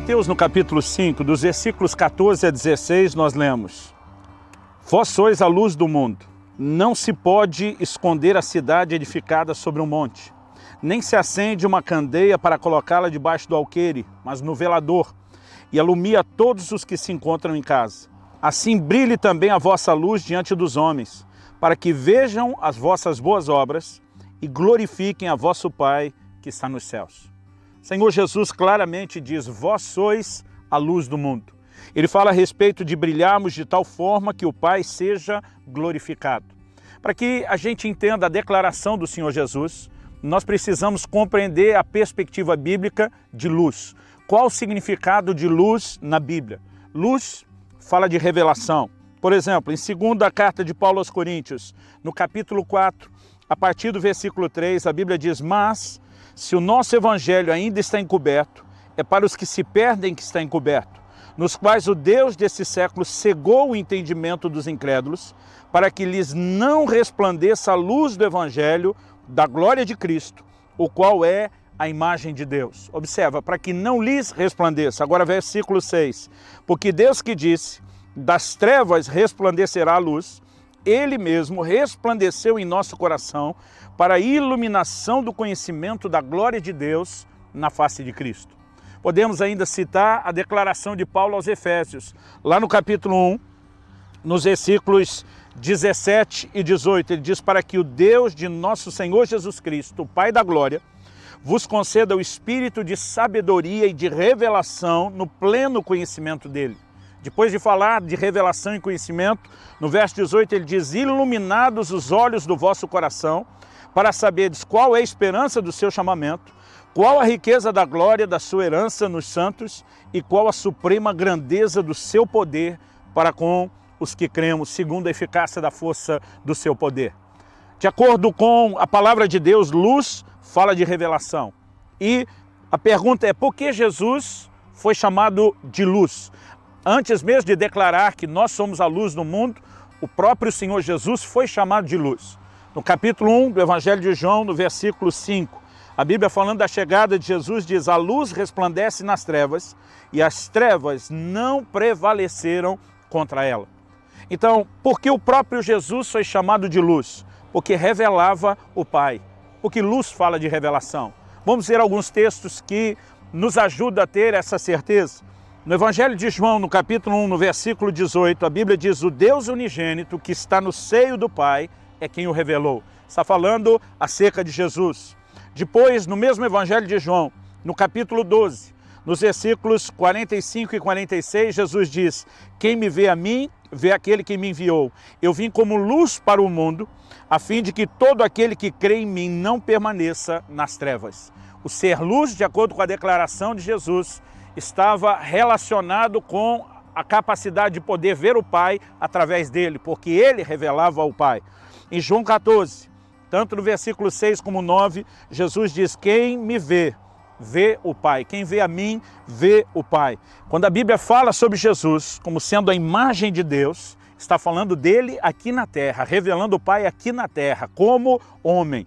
Mateus, no capítulo 5, dos versículos 14 a 16, nós lemos: Vós sois a luz do mundo. Não se pode esconder a cidade edificada sobre um monte. Nem se acende uma candeia para colocá-la debaixo do alqueire, mas no velador, e alumia todos os que se encontram em casa. Assim brilhe também a vossa luz diante dos homens, para que vejam as vossas boas obras e glorifiquem a vosso Pai que está nos céus. Senhor Jesus claramente diz: vós sois a luz do mundo. Ele fala a respeito de brilharmos de tal forma que o Pai seja glorificado. Para que a gente entenda a declaração do Senhor Jesus, nós precisamos compreender a perspectiva bíblica de luz. Qual o significado de luz na Bíblia? Luz fala de revelação. Por exemplo, em 2ª carta de Paulo aos Coríntios, no capítulo 4, a partir do versículo 3, a Bíblia diz: mas se o nosso evangelho ainda está encoberto, é para os que se perdem que está encoberto, nos quais o Deus desse século cegou o entendimento dos incrédulos, para que lhes não resplandeça a luz do evangelho da glória de Cristo, o qual é a imagem de Deus. Observa, para que não lhes resplandeça. Agora versículo 6. Porque Deus que disse: das trevas resplandecerá a luz, Ele mesmo resplandeceu em nosso coração para a iluminação do conhecimento da glória de Deus na face de Cristo. Podemos ainda citar a declaração de Paulo aos Efésios, lá no capítulo 1, nos versículos 17 e 18, ele diz: para que o Deus de nosso Senhor Jesus Cristo, o Pai da glória, vos conceda o espírito de sabedoria e de revelação no pleno conhecimento dele. Depois de falar de revelação e conhecimento, no verso 18 ele diz: iluminados os olhos do vosso coração, para saberdes qual é a esperança do seu chamamento, qual a riqueza da glória da sua herança nos santos e qual a suprema grandeza do seu poder para com os que cremos, segundo a eficácia da força do seu poder. De acordo com a palavra de Deus, luz fala de revelação. E a pergunta é: por que Jesus foi chamado de luz? Antes mesmo de declarar que nós somos a luz do mundo, o próprio Senhor Jesus foi chamado de luz. No capítulo 1 do Evangelho de João, no versículo 5, a Bíblia, falando da chegada de Jesus, diz: a luz resplandece nas trevas e as trevas não prevaleceram contra ela. Então, por que o próprio Jesus foi chamado de luz? Porque revelava o Pai. Porque luz fala de revelação. Vamos ver alguns textos que nos ajudam a ter essa certeza. No Evangelho de João, no capítulo 1, no versículo 18, a Bíblia diz: o Deus unigênito que está no seio do Pai é quem o revelou. Está falando acerca de Jesus. Depois, no mesmo Evangelho de João, no capítulo 12, nos versículos 45 e 46, Jesus diz: quem me vê a mim, vê aquele que me enviou. Eu vim como luz para o mundo, a fim de que todo aquele que crê em mim não permaneça nas trevas. O ser luz, de acordo com a declaração de Jesus, estava relacionado com a capacidade de poder ver o Pai através dele, porque ele revelava ao Pai. Em João 14, tanto no versículo 6 como 9, Jesus diz: quem me vê, vê o Pai. Quem vê a mim, vê o Pai. Quando a Bíblia fala sobre Jesus como sendo a imagem de Deus, está falando dele aqui na terra, revelando o Pai aqui na terra, como homem.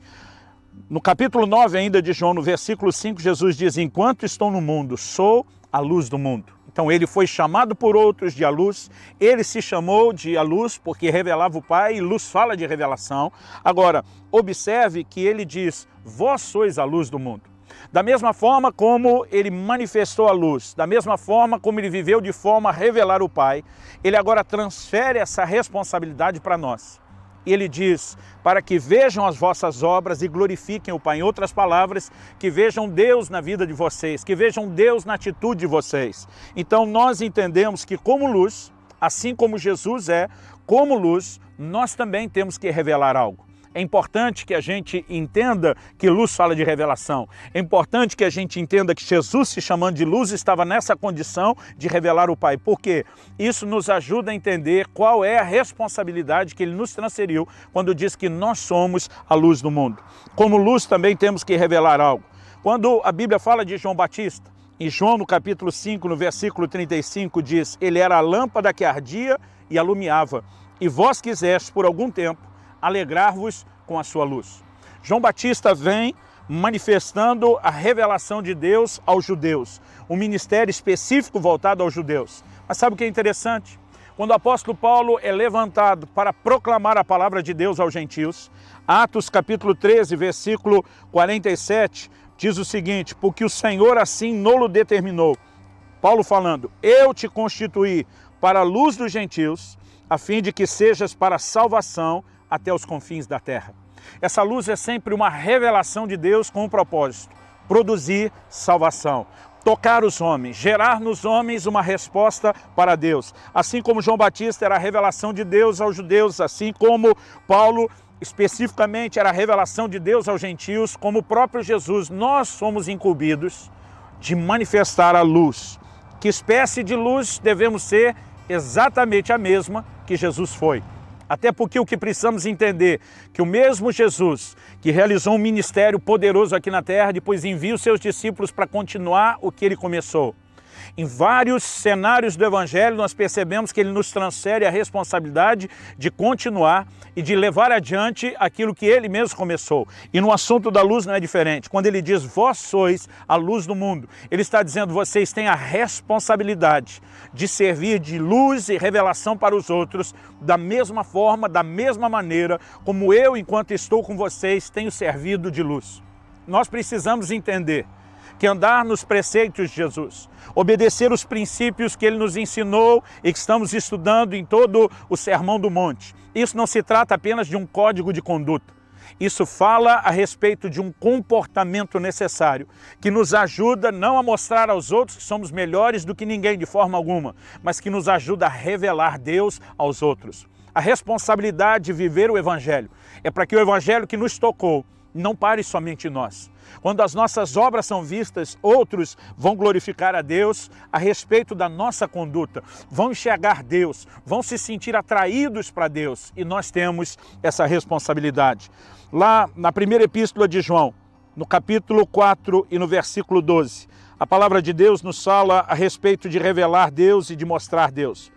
No capítulo 9 ainda de João, no versículo 5, Jesus diz: enquanto estou no mundo, sou a luz do mundo. Então ele foi chamado por outros de a luz, ele se chamou de a luz porque revelava o Pai, e luz fala de revelação. Agora, observe que ele diz: vós sois a luz do mundo. Da mesma forma como ele manifestou a luz, da mesma forma como ele viveu de forma a revelar o Pai, ele agora transfere essa responsabilidade para nós. Ele diz: para que vejam as vossas obras e glorifiquem o Pai. Em outras palavras, que vejam Deus na vida de vocês, que vejam Deus na atitude de vocês. Então nós entendemos que como luz, assim como Jesus é, como luz, nós também temos que revelar algo. É importante que a gente entenda que luz fala de revelação. É importante que a gente entenda que Jesus, se chamando de luz, estava nessa condição de revelar o Pai. Por quê? Isso nos ajuda a entender qual é a responsabilidade que ele nos transferiu quando diz que nós somos a luz do mundo. Como luz também temos que revelar algo. Quando a Bíblia fala de João Batista, em João no capítulo 5, no versículo 35, diz: ele era a lâmpada que ardia e alumiava, e vós quiseste por algum tempo alegrar-vos com a sua luz. João Batista vem manifestando a revelação de Deus aos judeus. Um ministério específico voltado aos judeus. Mas sabe o que é interessante? Quando o apóstolo Paulo é levantado para proclamar a palavra de Deus aos gentios, Atos capítulo 13, versículo 47, diz o seguinte: porque o Senhor assim nolo determinou. Paulo falando: eu te constituí para a luz dos gentios, a fim de que sejas para a salvação até os confins da terra. Essa luz é sempre uma revelação de Deus com um propósito: produzir salvação, tocar os homens, gerar nos homens uma resposta para Deus. Assim como João Batista era a revelação de Deus aos judeus, assim como Paulo especificamente era a revelação de Deus aos gentios, como o próprio Jesus, nós somos incumbidos de manifestar a luz. Que espécie de luz devemos ser? Exatamente a mesma que Jesus foi. Até porque o que precisamos entender, que o mesmo Jesus que realizou um ministério poderoso aqui na terra, depois envia os seus discípulos para continuar o que ele começou. Em vários cenários do Evangelho nós percebemos que ele nos transfere a responsabilidade de continuar e de levar adiante aquilo que ele mesmo começou. E no assunto da luz não é diferente. Quando ele diz, vós sois a luz do mundo, ele está dizendo, vocês têm a responsabilidade de servir de luz e revelação para os outros, da mesma forma, da mesma maneira, como eu, enquanto estou com vocês, tenho servido de luz. Nós precisamos entender que andar nos preceitos de Jesus, obedecer os princípios que ele nos ensinou e que estamos estudando em todo o Sermão do Monte. Isso não se trata apenas de um código de conduta. Isso fala a respeito de um comportamento necessário, que nos ajuda não a mostrar aos outros que somos melhores do que ninguém de forma alguma, mas que nos ajuda a revelar Deus aos outros. A responsabilidade de viver o Evangelho é para que o Evangelho que nos tocou não pare somente em nós. Quando as nossas obras são vistas, outros vão glorificar a Deus a respeito da nossa conduta, vão enxergar Deus, vão se sentir atraídos para Deus, e nós temos essa responsabilidade. Lá na primeira epístola de João, no capítulo 4 e no versículo 12, a palavra de Deus nos fala a respeito de revelar Deus e de mostrar Deus.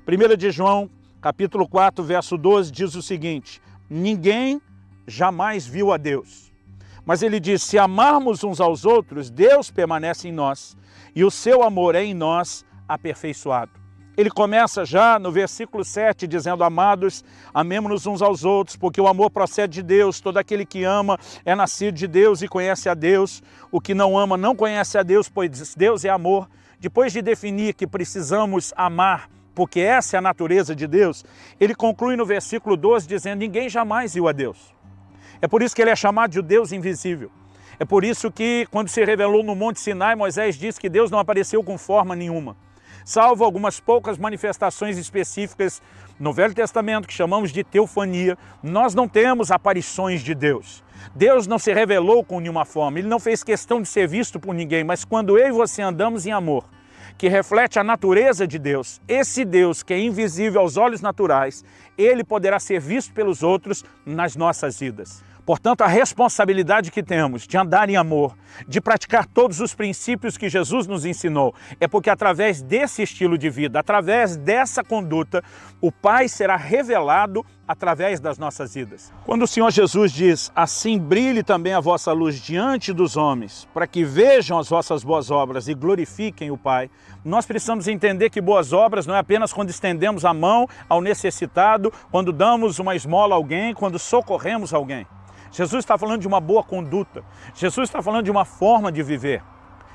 1 de João, capítulo 4, verso 12, diz o seguinte: ninguém jamais viu a Deus. Mas ele diz, se amarmos uns aos outros, Deus permanece em nós e o seu amor é em nós aperfeiçoado. Ele começa já no versículo 7 dizendo, amados, amemo-nos uns aos outros, porque o amor procede de Deus. Todo aquele que ama é nascido de Deus e conhece a Deus. O que não ama não conhece a Deus, pois Deus é amor. Depois de definir que precisamos amar, porque essa é a natureza de Deus, ele conclui no versículo 12 dizendo, ninguém jamais viu a Deus. É por isso que ele é chamado de Deus invisível. É por isso que, quando se revelou no Monte Sinai, Moisés disse que Deus não apareceu com forma nenhuma. Salvo algumas poucas manifestações específicas no Velho Testamento, que chamamos de teofania, nós não temos aparições de Deus. Deus não se revelou com nenhuma forma, ele não fez questão de ser visto por ninguém, mas quando eu e você andamos em amor, que reflete a natureza de Deus, esse Deus que é invisível aos olhos naturais, ele poderá ser visto pelos outros nas nossas vidas. Portanto, a responsabilidade que temos de andar em amor, de praticar todos os princípios que Jesus nos ensinou, é porque através desse estilo de vida, através dessa conduta, o Pai será revelado através das nossas vidas. Quando o Senhor Jesus diz, assim brilhe também a vossa luz diante dos homens, para que vejam as vossas boas obras e glorifiquem o Pai, nós precisamos entender que boas obras não é apenas quando estendemos a mão ao necessitado, quando damos uma esmola a alguém, quando socorremos alguém. Jesus está falando de uma boa conduta. Jesus está falando de uma forma de viver.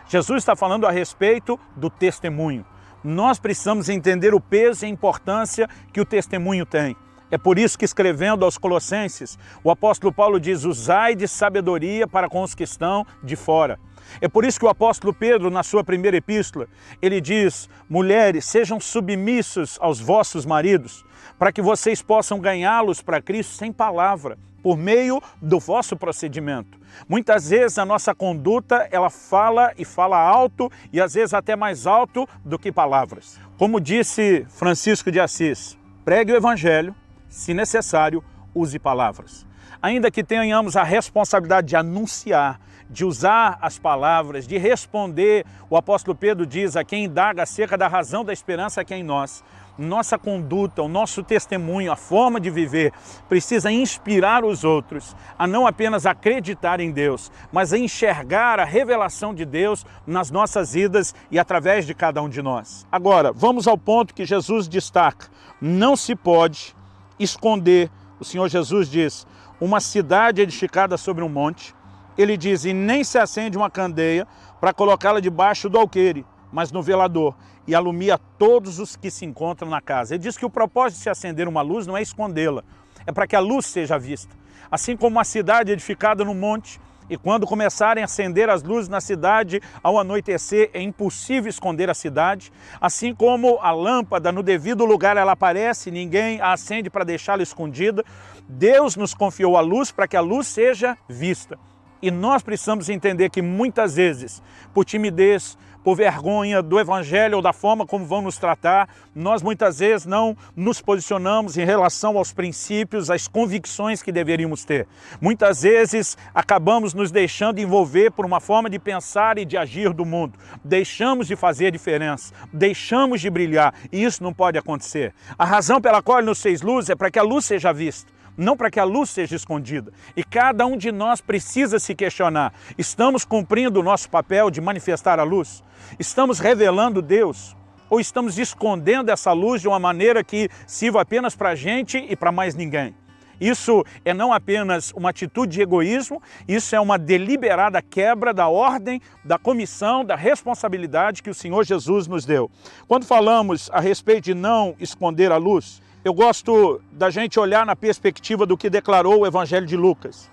Jesus está falando a respeito do testemunho. Nós precisamos entender o peso e a importância que o testemunho tem. É por isso que, escrevendo aos Colossenses, o apóstolo Paulo diz, usai de sabedoria para com os que estão de fora. É por isso que o apóstolo Pedro, na sua primeira epístola, ele diz, mulheres, sejam submissos aos vossos maridos, para que vocês possam ganhá-los para Cristo sem palavra, por meio do vosso procedimento. Muitas vezes a nossa conduta, ela fala e fala alto, e às vezes até mais alto do que palavras. Como disse Francisco de Assis, pregue o Evangelho, se necessário, use palavras. Ainda que tenhamos a responsabilidade de anunciar, de usar as palavras, de responder. O apóstolo Pedro diz: a quem indaga acerca da razão da esperança que é em nós. Nossa conduta, o nosso testemunho, a forma de viver precisa inspirar os outros a não apenas acreditar em Deus, mas a enxergar a revelação de Deus nas nossas vidas e através de cada um de nós. Agora, vamos ao ponto que Jesus destaca: não se pode esconder. O Senhor Jesus diz: uma cidade edificada sobre um monte, ele diz, e nem se acende uma candeia para colocá-la debaixo do alqueire, mas no velador, e alumia todos os que se encontram na casa. Ele diz que o propósito de se acender uma luz não é escondê-la, é para que a luz seja vista. Assim como uma cidade edificada no monte, e quando começarem a acender as luzes na cidade ao anoitecer, é impossível esconder a cidade. Assim como a lâmpada no devido lugar ela aparece, ninguém a acende para deixá-la escondida. Deus nos confiou a luz para que a luz seja vista. E nós precisamos entender que muitas vezes, por timidez, por vergonha do evangelho ou da forma como vão nos tratar, nós muitas vezes não nos posicionamos em relação aos princípios, às convicções que deveríamos ter. Muitas vezes acabamos nos deixando envolver por uma forma de pensar e de agir do mundo. Deixamos de fazer a diferença, deixamos de brilhar, e isso não pode acontecer. A razão pela qual ele nos fez luz é para que a luz seja vista, não para que a luz seja escondida. E cada um de nós precisa se questionar: estamos cumprindo o nosso papel de manifestar a luz? Estamos revelando Deus? Ou estamos escondendo essa luz de uma maneira que sirva apenas para a gente e para mais ninguém? Isso é não apenas uma atitude de egoísmo, isso é uma deliberada quebra da ordem, da comissão, da responsabilidade que o Senhor Jesus nos deu. Quando falamos a respeito de não esconder a luz, eu gosto da gente olhar na perspectiva do que declarou o Evangelho de Lucas.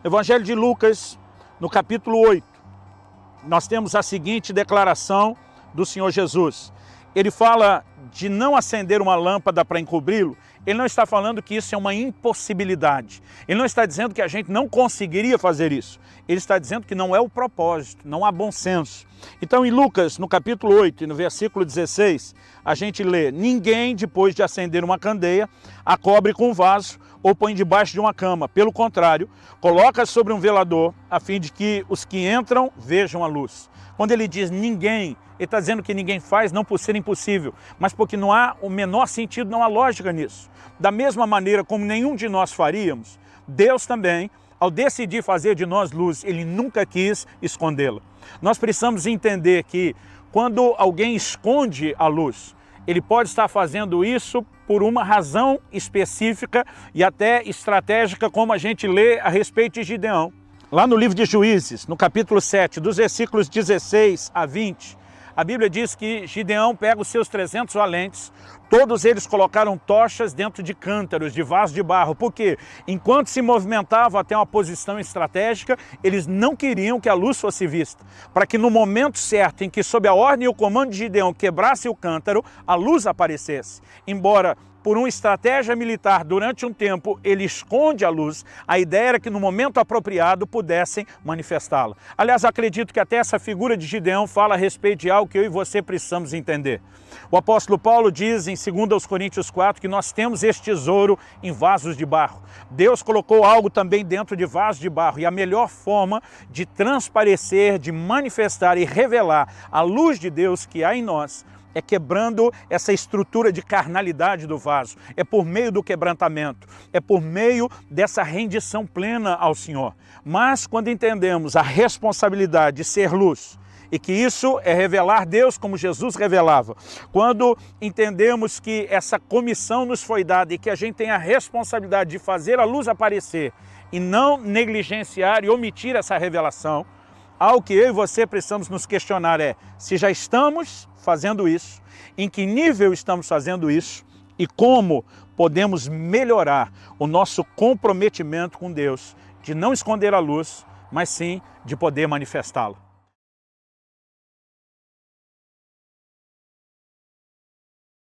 No Evangelho de Lucas, no capítulo 8, nós temos a seguinte declaração do Senhor Jesus. Ele fala de não acender uma lâmpada para encobri-lo. Ele não está falando que isso é uma impossibilidade. Ele não está dizendo que a gente não conseguiria fazer isso. Ele está dizendo que não é o propósito, não há bom senso. Então, em Lucas, no capítulo 8, e no versículo 16, a gente lê: ninguém, depois de acender uma candeia, a cobre com um vaso ou põe debaixo de uma cama. Pelo contrário, coloca sobre um velador, a fim de que os que entram vejam a luz. Quando ele diz ninguém, ele está dizendo que ninguém faz não por ser impossível, mas porque não há o menor sentido, não há lógica nisso. Da mesma maneira como nenhum de nós faríamos, Deus também, ao decidir fazer de nós luz, Ele nunca quis escondê-la. Nós precisamos entender que quando alguém esconde a luz, ele pode estar fazendo isso por uma razão específica e até estratégica, como a gente lê a respeito de Gideão. Lá no livro de Juízes, no capítulo 7, dos versículos 16 a 20, a Bíblia diz que Gideão pega os seus 300 valentes, todos eles colocaram tochas dentro de cântaros, de vasos de barro, porque enquanto se movimentavam até uma posição estratégica, eles não queriam que a luz fosse vista, para que no momento certo em que, sob a ordem e o comando de Gideão, quebrasse o cântaro, a luz aparecesse. Embora por uma estratégia militar, durante um tempo, ele esconde a luz, a ideia era que no momento apropriado pudessem manifestá-la. Aliás, acredito que até essa figura de Gideão fala a respeito de algo que eu e você precisamos entender. O apóstolo Paulo diz em 2 Coríntios 4 que nós temos este tesouro em vasos de barro. Deus colocou algo também dentro de vasos de barro, e a melhor forma de transparecer, de manifestar e revelar a luz de Deus que há em nós é quebrando essa estrutura de carnalidade do vaso, é por meio do quebrantamento, é por meio dessa rendição plena ao Senhor. Mas quando entendemos a responsabilidade de ser luz, e que isso é revelar Deus como Jesus revelava, quando entendemos que essa comissão nos foi dada e que a gente tem a responsabilidade de fazer a luz aparecer e não negligenciar e omitir essa revelação, algo que eu e você precisamos nos questionar é se já estamos fazendo isso, em que nível estamos fazendo isso e como podemos melhorar o nosso comprometimento com Deus de não esconder a luz, mas sim de poder manifestá-la.